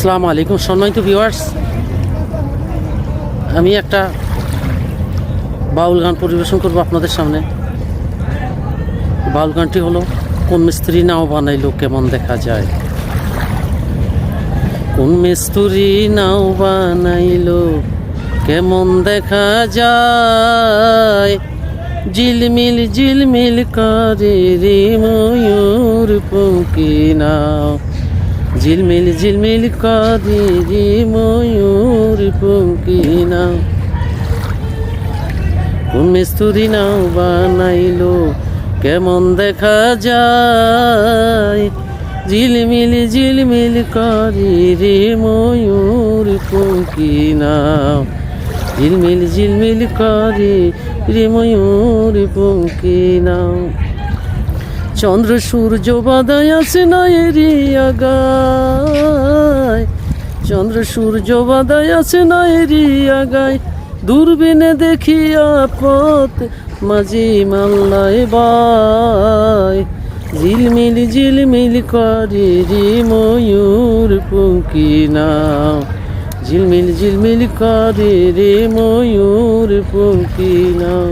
আসসালামু আলাইকুম সম্মানিত ভিউয়ার্স, আমি একটা বাউল গান পরিবেশন করব আপনাদের সামনে। বাউল গানটি হলো, কোন মিস্ত্রি নাও বানাইলো কেমন দেখা যায়। কোন মিস্ত্রি নাও বানাইলো কেমন দেখা যায়, ঝিলমিল ঝিলমিল করে রে ময়ূর পঙ্খী নাও, ঝিলমিল ঝিলমিল করে রে ময়ূর পঙ্খী নাও। কোন মিস্ত্রি নাও বানাইলো কেমন দেখা যায়, ঝিলমিল ঝিলমিল করে রে ময়ূর পঙ্খী নাও, ঝিলমিল ঝিলমিল করে রে ময়ূর পঙ্খী নাও। চন্দ্র সূর্য বাদায় আছে না এরি আগায়, চন্দ্র সূর্য বাদায় আছে না এরি আগায়, দূরবীনে দেখিয়া পথ মাঝি মাল্লায় বাই, ঝিলমিল ঝিলমিল করে রে ময়ূর পঙ্খী নাও, ঝিলমিল ঝিলমিল করে রে ময়ূর পঙ্খী নাও।